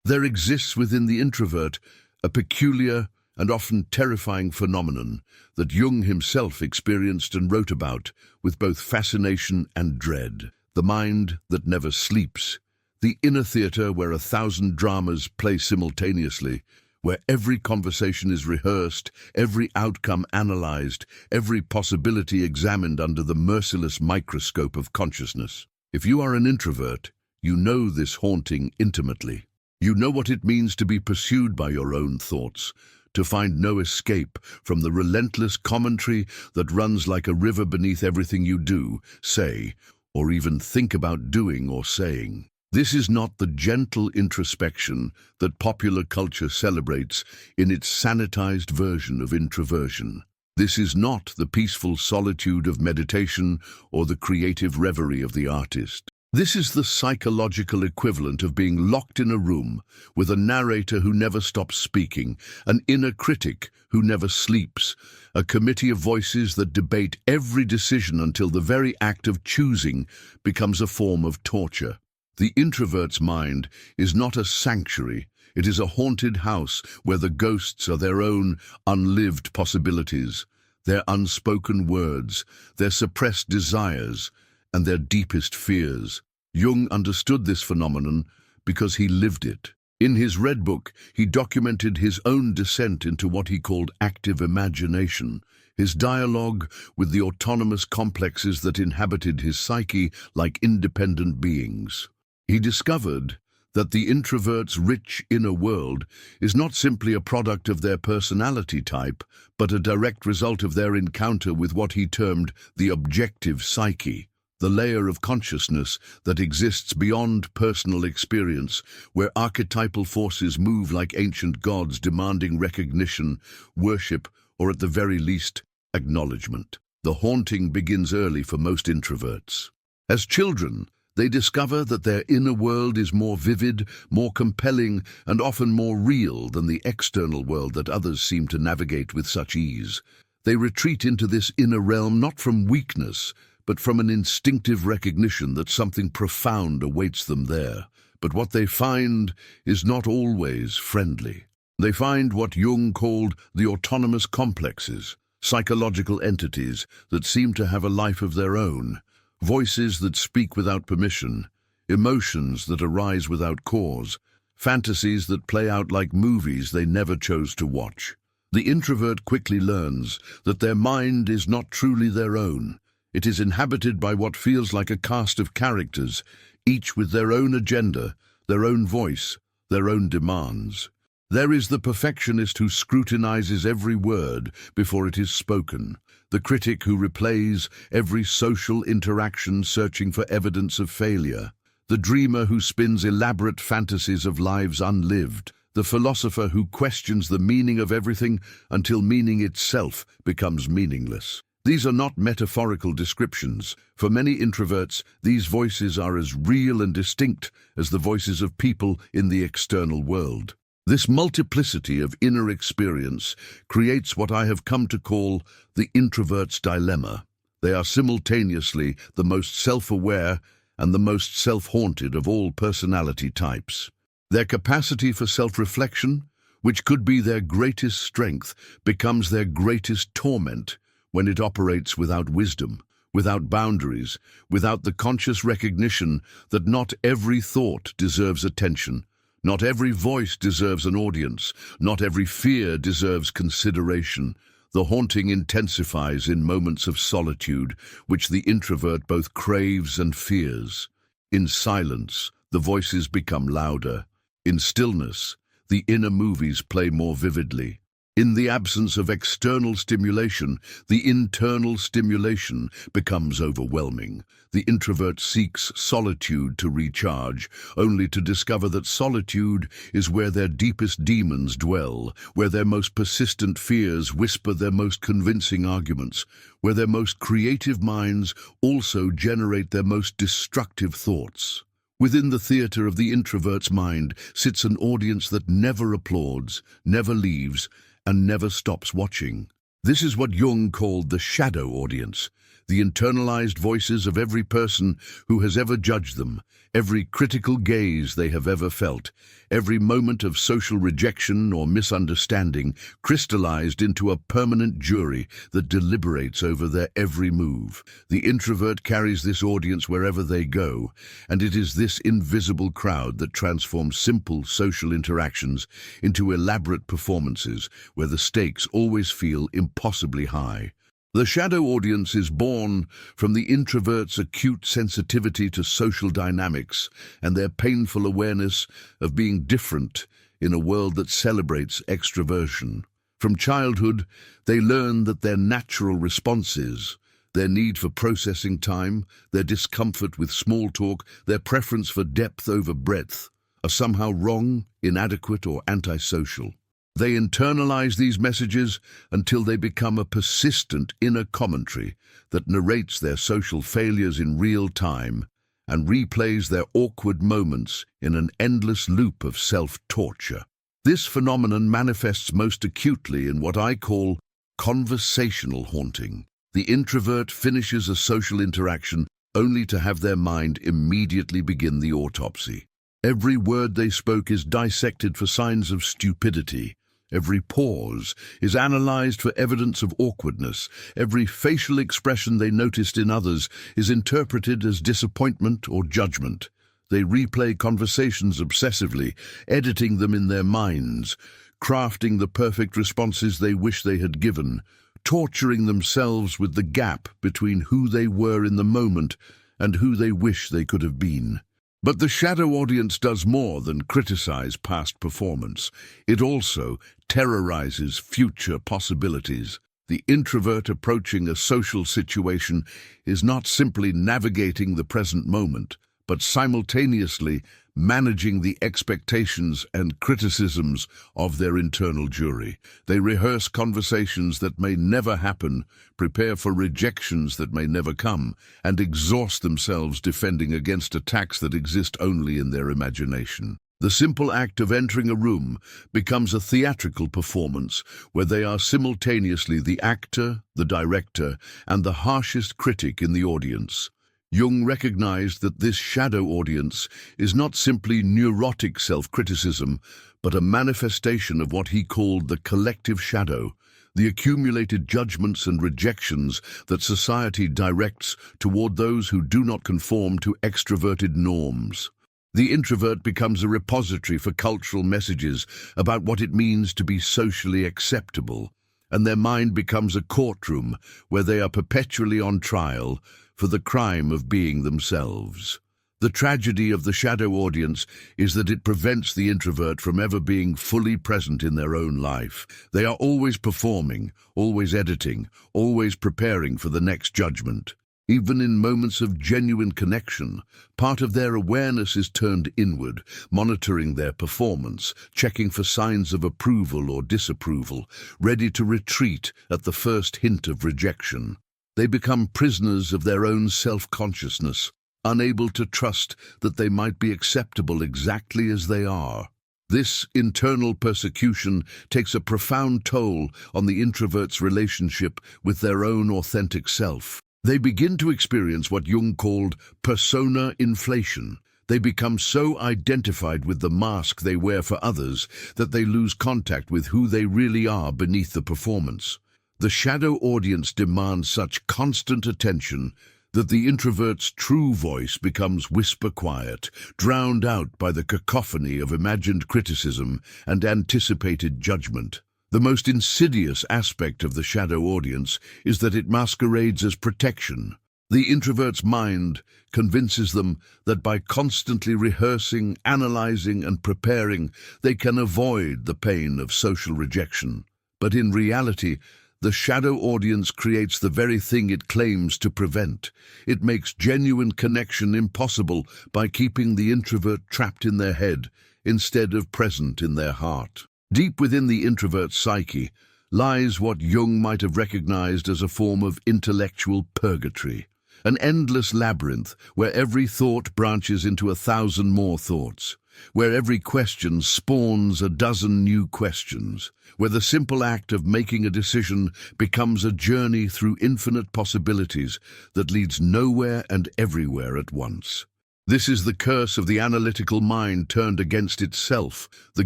There exists within the introvert a peculiar and often terrifying phenomenon that Jung himself experienced and wrote about with both fascination and dread. The mind that never sleeps, the inner theatre where 1,000 dramas play simultaneously, where every conversation is rehearsed, every outcome analyzed, every possibility examined under the merciless microscope of consciousness. If you are an introvert, you know this haunting intimately. You know what it means to be pursued by your own thoughts, to find no escape from the relentless commentary that runs like a river beneath everything you do, say, or even think about doing or saying. This is not the gentle introspection that popular culture celebrates in its sanitized version of introversion. This is not the peaceful solitude of meditation or the creative reverie of the artist. This is the psychological equivalent of being locked in a room with a narrator who never stops speaking, an inner critic who never sleeps, a committee of voices that debate every decision until the very act of choosing becomes a form of torture. The introvert's mind is not a sanctuary, it is a haunted house where the ghosts are their own unlived possibilities, their unspoken words, their suppressed desires, and their deepest fears. Jung understood this phenomenon because he lived it. In his Red Book, he documented his own descent into what he called active imagination, his dialogue with the autonomous complexes that inhabited his psyche like independent beings. He discovered that the introvert's rich inner world is not simply a product of their personality type, but a direct result of their encounter with what he termed the objective psyche, the layer of consciousness that exists beyond personal experience, where archetypal forces move like ancient gods demanding recognition, worship, or at the very least, acknowledgement. The haunting begins early for most introverts. As children, they discover that their inner world is more vivid, more compelling, and often more real than the external world that others seem to navigate with such ease. They retreat into this inner realm not from weakness, but from an instinctive recognition that something profound awaits them there. But what they find is not always friendly. They find what Jung called the autonomous complexes, psychological entities that seem to have a life of their own, voices that speak without permission, emotions that arise without cause, fantasies that play out like movies they never chose to watch. The introvert quickly learns that their mind is not truly their own. It is inhabited by what feels like a cast of characters, each with their own agenda, their own voice, their own demands. There is the perfectionist who scrutinizes every word before it is spoken, the critic who replays every social interaction searching for evidence of failure, the dreamer who spins elaborate fantasies of lives unlived, the philosopher who questions the meaning of everything until meaning itself becomes meaningless. These are not metaphorical descriptions. For many introverts, these voices are as real and distinct as the voices of people in the external world. This multiplicity of inner experience creates what I have come to call the introvert's dilemma. They are simultaneously the most self-aware and the most self-haunted of all personality types. Their capacity for self-reflection, which could be their greatest strength, becomes their greatest torment when it operates without wisdom, without boundaries, without the conscious recognition that not every thought deserves attention, not every voice deserves an audience, not every fear deserves consideration. The haunting intensifies in moments of solitude, which the introvert both craves and fears. In silence, the voices become louder. In stillness, the inner movies play more vividly. In the absence of external stimulation, the internal stimulation becomes overwhelming. The introvert seeks solitude to recharge, only to discover that solitude is where their deepest demons dwell, where their most persistent fears whisper their most convincing arguments, where their most creative minds also generate their most destructive thoughts. Within the theater of the introvert's mind sits an audience that never applauds, never leaves, and never stops watching. This is what Jung called the shadow audience, the internalized voices of every person who has ever judged them, every critical gaze they have ever felt, every moment of social rejection or misunderstanding crystallized into a permanent jury that deliberates over their every move. The introvert carries this audience wherever they go, and it is this invisible crowd that transforms simple social interactions into elaborate performances where the stakes always feel impossibly high. The shadow audience is born from the introvert's acute sensitivity to social dynamics and their painful awareness of being different in a world that celebrates extroversion. From childhood, they learn that their natural responses, their need for processing time, their discomfort with small talk, their preference for depth over breadth, are somehow wrong, inadequate, or antisocial. They internalize these messages until they become a persistent inner commentary that narrates their social failures in real time and replays their awkward moments in an endless loop of self-torture. This phenomenon manifests most acutely in what I call conversational haunting. The introvert finishes a social interaction only to have their mind immediately begin the autopsy. Every word they spoke is dissected for signs of stupidity. Every pause is analyzed for evidence of awkwardness. Every facial expression they noticed in others is interpreted as disappointment or judgment. They replay conversations obsessively, editing them in their minds, crafting the perfect responses they wish they had given, torturing themselves with the gap between who they were in the moment and who they wish they could have been. But the shadow audience does more than criticize past performance. It also terrorizes future possibilities. The introvert approaching a social situation is not simply navigating the present moment, but simultaneously managing the expectations and criticisms of their internal jury. They rehearse conversations that may never happen, prepare for rejections that may never come, and exhaust themselves defending against attacks that exist only in their imagination. The simple act of entering a room becomes a theatrical performance where they are simultaneously the actor, the director, and the harshest critic in the audience. Jung recognized that this shadow audience is not simply neurotic self-criticism, but a manifestation of what he called the collective shadow, the accumulated judgments and rejections that society directs toward those who do not conform to extroverted norms. The introvert becomes a repository for cultural messages about what it means to be socially acceptable, and their mind becomes a courtroom where they are perpetually on trial for the crime of being themselves. The tragedy of the shadow audience is that it prevents the introvert from ever being fully present in their own life. They are always performing, always editing, always preparing for the next judgment. Even in moments of genuine connection, part of their awareness is turned inward, monitoring their performance, checking for signs of approval or disapproval, ready to retreat at the first hint of rejection. They become prisoners of their own self-consciousness, unable to trust that they might be acceptable exactly as they are. This internal persecution takes a profound toll on the introvert's relationship with their own authentic self. They begin to experience what Jung called persona inflation. They become so identified with the mask they wear for others that they lose contact with who they really are beneath the performance. The shadow audience demands such constant attention that the introvert's true voice becomes whisper quiet, drowned out by the cacophony of imagined criticism and anticipated judgment. The most insidious aspect of the shadow audience is that it masquerades as protection. The introvert's mind convinces them that by constantly rehearsing, analyzing, and preparing, they can avoid the pain of social rejection. But in reality, the shadow audience creates the very thing it claims to prevent. It makes genuine connection impossible by keeping the introvert trapped in their head instead of present in their heart. Deep within the introvert's psyche lies what Jung might have recognized as a form of intellectual purgatory, an endless labyrinth where every thought branches into 1,000 more thoughts. where every question spawns a dozen new questions, where the simple act of making a decision becomes a journey through infinite possibilities that leads nowhere and everywhere at once. This is the curse of the analytical mind turned against itself, the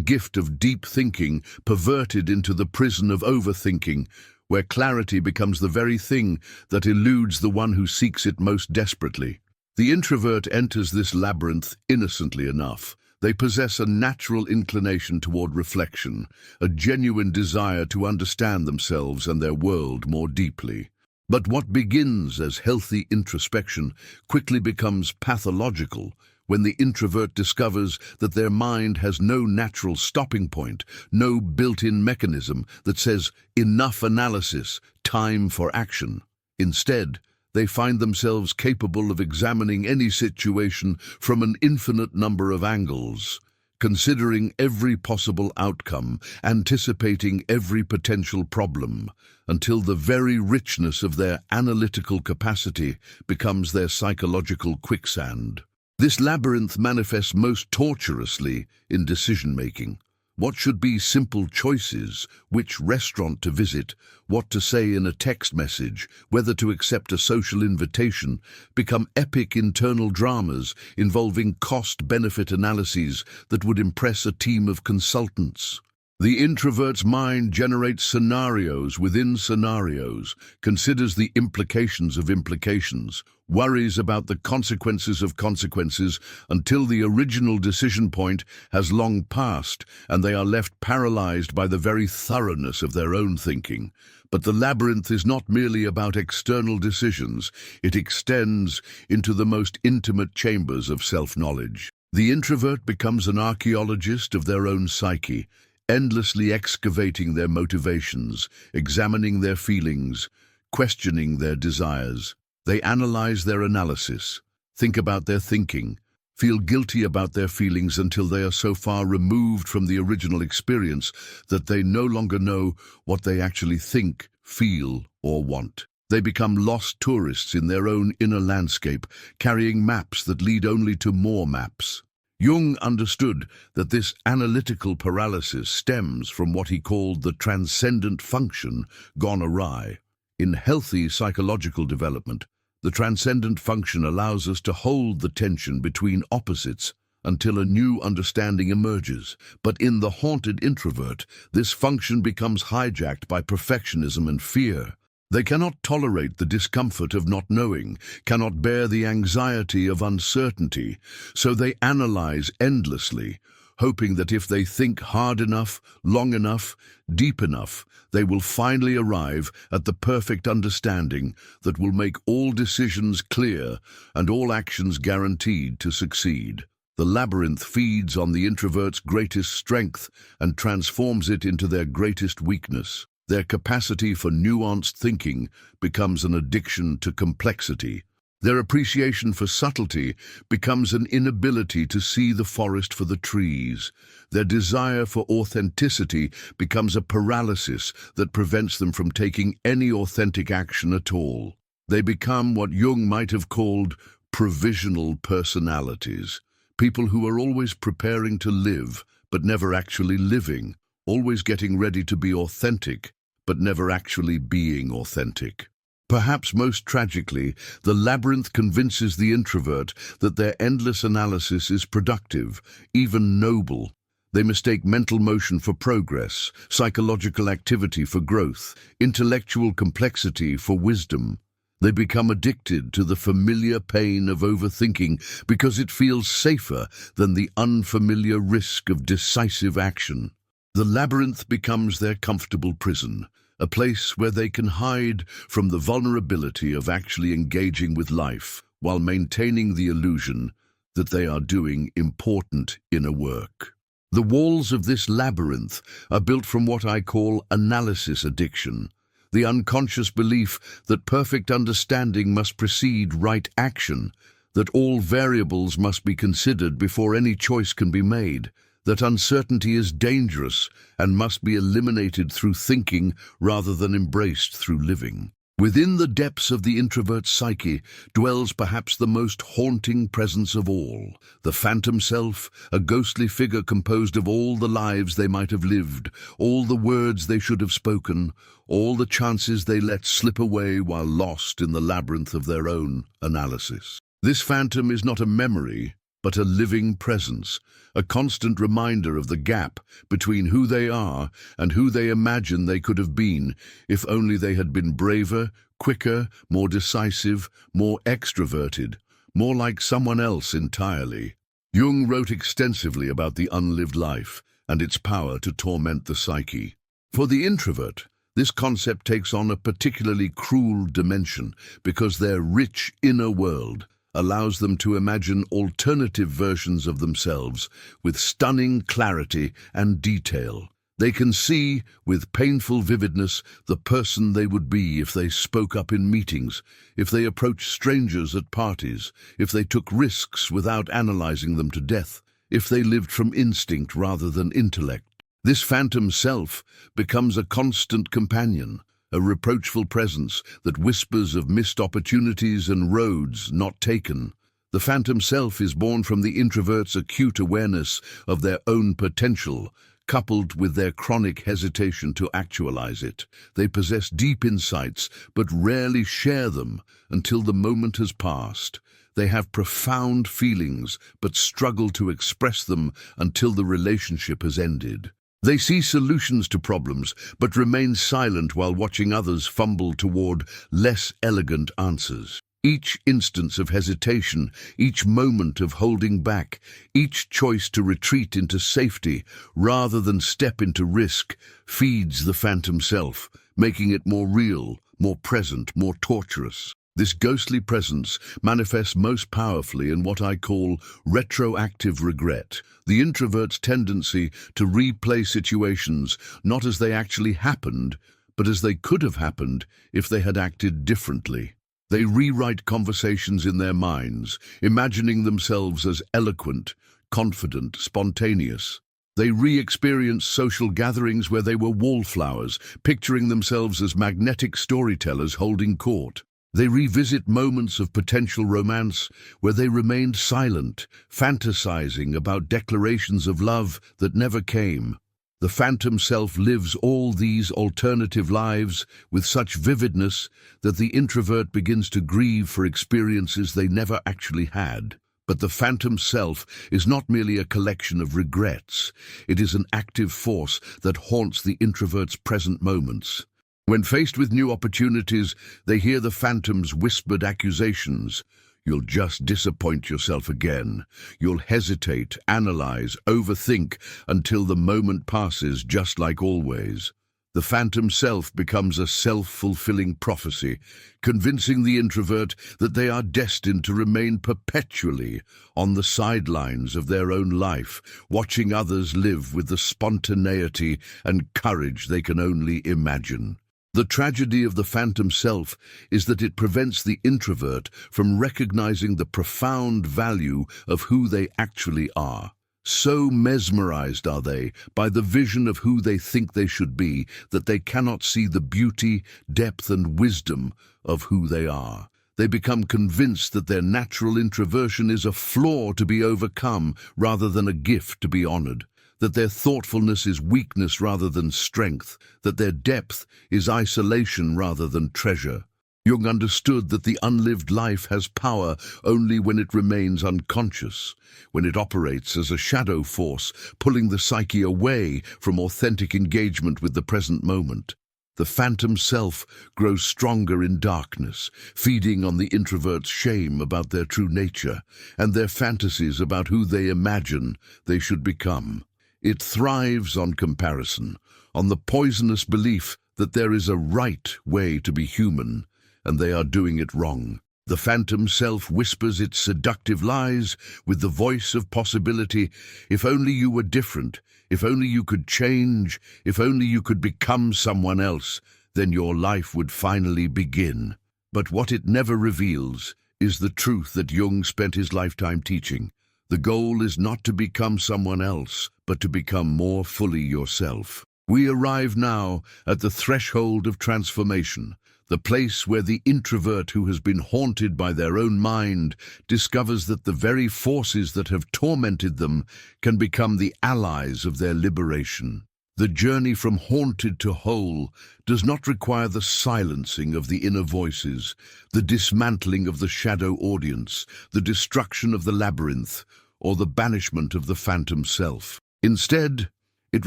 gift of deep thinking perverted into the prison of overthinking, where clarity becomes the very thing that eludes the one who seeks it most desperately. The introvert enters this labyrinth innocently enough. They possess a natural inclination toward reflection, a genuine desire to understand themselves and their world more deeply. But what begins as healthy introspection quickly becomes pathological when the introvert discovers that their mind has no natural stopping point, no built-in mechanism that says, "Enough analysis, time for action." Instead, they find themselves capable of examining any situation from an infinite number of angles, considering every possible outcome, anticipating every potential problem, until the very richness of their analytical capacity becomes their psychological quicksand. This labyrinth manifests most tortuously in decision-making. What should be simple choices, which restaurant to visit, what to say in a text message, whether to accept a social invitation, become epic internal dramas involving cost-benefit analyses that would impress a team of consultants. The introvert's mind generates scenarios within scenarios, considers the implications of implications, worries about the consequences of consequences until the original decision point has long passed and they are left paralyzed by the very thoroughness of their own thinking. But the labyrinth is not merely about external decisions, it extends into the most intimate chambers of self-knowledge. The introvert becomes an archaeologist of their own psyche, endlessly excavating their motivations, examining their feelings, questioning their desires. They analyze their analysis, think about their thinking, feel guilty about their feelings until they are so far removed from the original experience that they no longer know what they actually think, feel, or want. They become lost tourists in their own inner landscape, carrying maps that lead only to more maps. Jung understood that this analytical paralysis stems from what he called the transcendent function gone awry. In healthy psychological development, the transcendent function allows us to hold the tension between opposites until a new understanding emerges. But in the haunted introvert, this function becomes hijacked by perfectionism and fear. They cannot tolerate the discomfort of not knowing, cannot bear the anxiety of uncertainty, so they analyze endlessly, hoping that if they think hard enough, long enough, deep enough, they will finally arrive at the perfect understanding that will make all decisions clear and all actions guaranteed to succeed. The labyrinth feeds on the introvert's greatest strength and transforms it into their greatest weakness. Their capacity for nuanced thinking becomes an addiction to complexity. Their appreciation for subtlety becomes an inability to see the forest for the trees. Their desire for authenticity becomes a paralysis that prevents them from taking any authentic action at all. They become what Jung might have called provisional personalities, people who are always preparing to live, but never actually living, always getting ready to be authentic, but never actually being authentic. Perhaps most tragically, the labyrinth convinces the introvert that their endless analysis is productive, even noble. They mistake mental motion for progress, psychological activity for growth, intellectual complexity for wisdom. They become addicted to the familiar pain of overthinking because it feels safer than the unfamiliar risk of decisive action. The labyrinth becomes their comfortable prison, a place where they can hide from the vulnerability of actually engaging with life while maintaining the illusion that they are doing important inner work. The walls of this labyrinth are built from what I call analysis addiction, the unconscious belief that perfect understanding must precede right action, that all variables must be considered before any choice can be made, that uncertainty is dangerous and must be eliminated through thinking rather than embraced through living. Within the depths of the introvert's psyche dwells perhaps the most haunting presence of all, the phantom self, a ghostly figure composed of all the lives they might have lived, all the words they should have spoken, all the chances they let slip away while lost in the labyrinth of their own analysis. This phantom is not a memory, but a living presence, a constant reminder of the gap between who they are and who they imagine they could have been if only they had been braver, quicker, more decisive, more extroverted, more like someone else entirely. Jung wrote extensively about the unlived life and its power to torment the psyche. For the introvert, this concept takes on a particularly cruel dimension because their rich inner world allows them to imagine alternative versions of themselves with stunning clarity and detail. They can see, with painful vividness, the person they would be if they spoke up in meetings, if they approached strangers at parties, if they took risks without analyzing them to death, if they lived from instinct rather than intellect. This phantom self becomes a constant companion, a reproachful presence that whispers of missed opportunities and roads not taken. The phantom self is born from the introvert's acute awareness of their own potential, coupled with their chronic hesitation to actualize it. They possess deep insights, but rarely share them until the moment has passed. They have profound feelings, but struggle to express them until the relationship has ended. They see solutions to problems, but remain silent while watching others fumble toward less elegant answers. Each instance of hesitation, each moment of holding back, each choice to retreat into safety rather than step into risk feeds the phantom self, making it more real, more present, more torturous. This ghostly presence manifests most powerfully in what I call retroactive regret, the introvert's tendency to replay situations not as they actually happened, but as they could have happened if they had acted differently. They rewrite conversations in their minds, imagining themselves as eloquent, confident, spontaneous. They re-experience social gatherings where they were wallflowers, picturing themselves as magnetic storytellers holding court. They revisit moments of potential romance where they remained silent, fantasizing about declarations of love that never came. The phantom self lives all these alternative lives with such vividness that the introvert begins to grieve for experiences they never actually had. But the phantom self is not merely a collection of regrets. It is an active force that haunts the introvert's present moments. When faced with new opportunities, they hear the phantom's whispered accusations. You'll just disappoint yourself again. You'll hesitate, analyze, overthink until the moment passes just like always. The phantom self becomes a self-fulfilling prophecy, convincing the introvert that they are destined to remain perpetually on the sidelines of their own life, watching others live with the spontaneity and courage they can only imagine. The tragedy of the phantom self is that it prevents the introvert from recognizing the profound value of who they actually are. So mesmerized are they by the vision of who they think they should be that they cannot see the beauty, depth, and wisdom of who they are. They become convinced that their natural introversion is a flaw to be overcome rather than a gift to be honored, that their thoughtfulness is weakness rather than strength, that their depth is isolation rather than treasure. Jung understood that the unlived life has power only when it remains unconscious, when it operates as a shadow force, pulling the psyche away from authentic engagement with the present moment. The phantom self grows stronger in darkness, feeding on the introvert's shame about their true nature and their fantasies about who they imagine they should become. It thrives on comparison, on the poisonous belief that there is a right way to be human, and they are doing it wrong. The phantom self whispers its seductive lies with the voice of possibility. If only you were different, if only you could change, if only you could become someone else, then your life would finally begin. But what it never reveals is the truth that Jung spent his lifetime teaching. The goal is not to become someone else, but to become more fully yourself. We arrive now at the threshold of transformation, the place where the introvert who has been haunted by their own mind discovers that the very forces that have tormented them can become the allies of their liberation. The journey from haunted to whole does not require the silencing of the inner voices, the dismantling of the shadow audience, the destruction of the labyrinth, or the banishment of the phantom self. Instead, it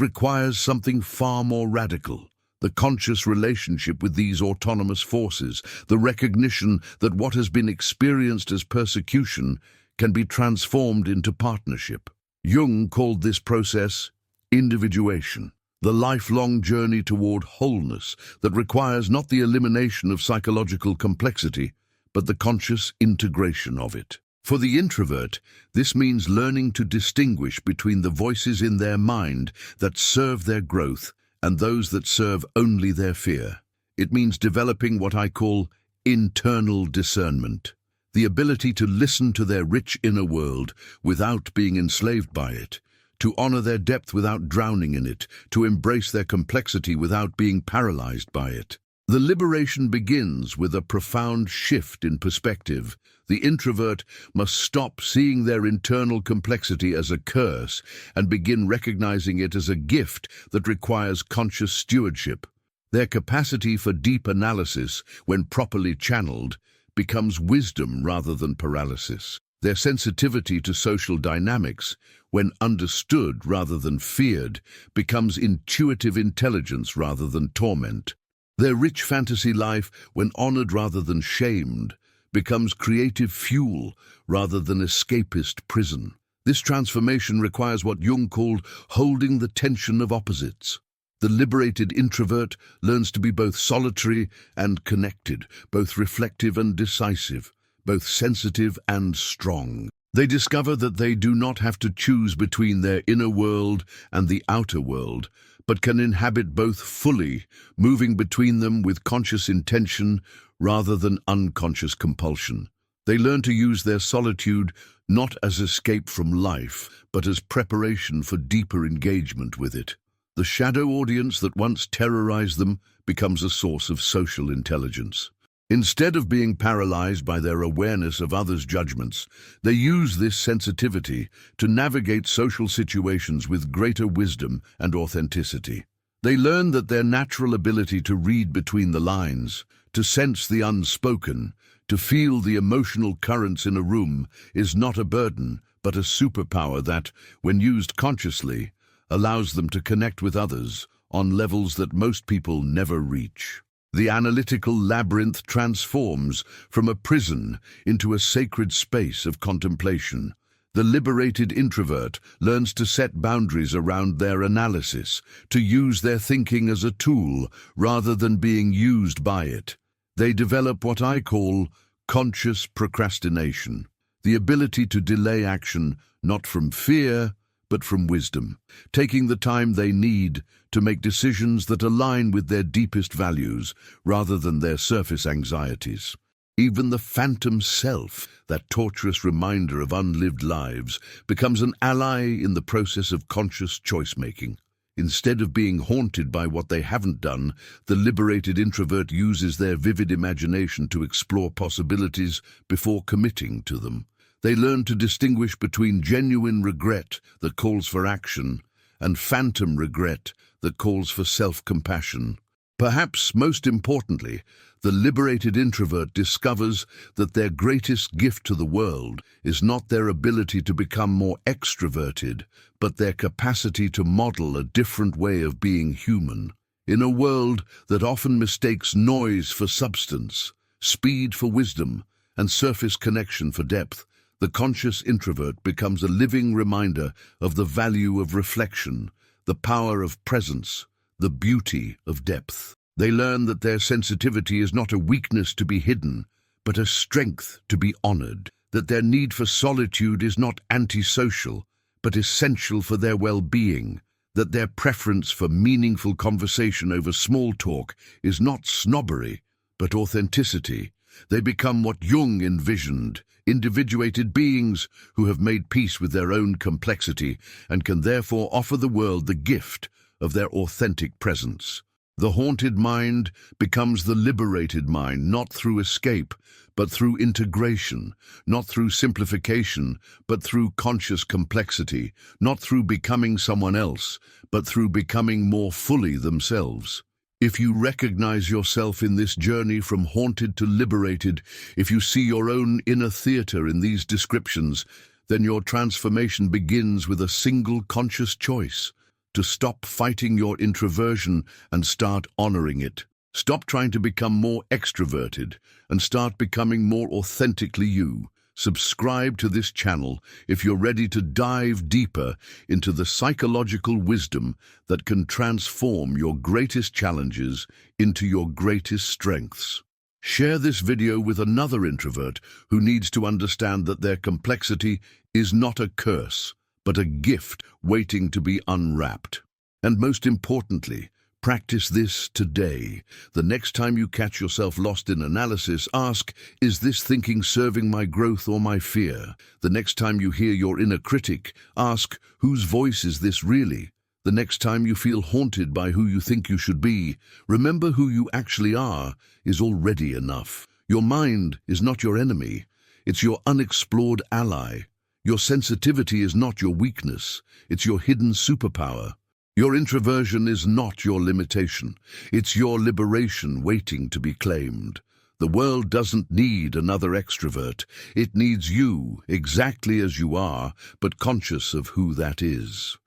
requires something far more radical: the conscious relationship with these autonomous forces, the recognition that what has been experienced as persecution can be transformed into partnership. Jung called this process individuation, the lifelong journey toward wholeness that requires not the elimination of psychological complexity, but the conscious integration of it. For the introvert, this means learning to distinguish between the voices in their mind that serve their growth and those that serve only their fear. It means developing what I call internal discernment, the ability to listen to their rich inner world without being enslaved by it, to honor their depth without drowning in it, to embrace their complexity without being paralyzed by it. The liberation begins with a profound shift in perspective. The introvert must stop seeing their internal complexity as a curse and begin recognizing it as a gift that requires conscious stewardship. Their capacity for deep analysis, when properly channeled, becomes wisdom rather than paralysis. Their sensitivity to social dynamics, when understood rather than feared, becomes intuitive intelligence rather than torment. Their rich fantasy life, when honored rather than shamed, becomes creative fuel rather than escapist prison. This transformation requires what Jung called holding the tension of opposites. The liberated introvert learns to be both solitary and connected, both reflective and decisive, both sensitive and strong. They discover that they do not have to choose between their inner world and the outer world, but can inhabit both fully, moving between them with conscious intention rather than unconscious compulsion. They learn to use their solitude not as escape from life, but as preparation for deeper engagement with it. The shadow audience that once terrorized them becomes a source of social intelligence. Instead of being paralyzed by their awareness of others' judgments, they use this sensitivity to navigate social situations with greater wisdom and authenticity. They learn that their natural ability to read between the lines, to sense the unspoken, to feel the emotional currents in a room is not a burden, but a superpower that, when used consciously, allows them to connect with others on levels that most people never reach. The analytical labyrinth transforms from a prison into a sacred space of contemplation. The liberated introvert learns to set boundaries around their analysis, to use their thinking as a tool rather than being used by it. They develop what I call conscious procrastination, the ability to delay action not from fear, but from wisdom, taking the time they need to make decisions that align with their deepest values rather than their surface anxieties. Even the phantom self, that torturous reminder of unlived lives, becomes an ally in the process of conscious choice-making. Instead of being haunted by what they haven't done, the liberated introvert uses their vivid imagination to explore possibilities before committing to them. They learn to distinguish between genuine regret that calls for action and phantom regret that calls for self-compassion. Perhaps most importantly, the liberated introvert discovers that their greatest gift to the world is not their ability to become more extroverted, but their capacity to model a different way of being human. In a world that often mistakes noise for substance, speed for wisdom, and surface connection for depth, the conscious introvert becomes a living reminder of the value of reflection, the power of presence, the beauty of depth. They learn that their sensitivity is not a weakness to be hidden, but a strength to be honored, that their need for solitude is not antisocial, but essential for their well-being, that their preference for meaningful conversation over small talk is not snobbery, but authenticity. They become what Jung envisioned, individuated beings who have made peace with their own complexity and can therefore offer the world the gift of their authentic presence. The haunted mind becomes the liberated mind, not through escape, but through integration, not through simplification, but through conscious complexity, not through becoming someone else, but through becoming more fully themselves. If you recognize yourself in this journey from haunted to liberated, if you see your own inner theater in these descriptions, then your transformation begins with a single conscious choice: to stop fighting your introversion and start honoring it. Stop trying to become more extroverted and start becoming more authentically you. Subscribe to this channel if you're ready to dive deeper into the psychological wisdom that can transform your greatest challenges into your greatest strengths. Share this video with another introvert who needs to understand that their complexity is not a curse, but a gift waiting to be unwrapped. And most importantly, practice this today. The next time you catch yourself lost in analysis, ask, is this thinking serving my growth or my fear? The next time you hear your inner critic, ask, whose voice is this really? The next time you feel haunted by who you think you should be, remember who you actually are is already enough. Your mind is not your enemy. It's your unexplored ally. Your sensitivity is not your weakness. It's your hidden superpower. Your introversion is not your limitation. It's your liberation waiting to be claimed. The world doesn't need another extrovert. It needs you, exactly as you are, but conscious of who that is.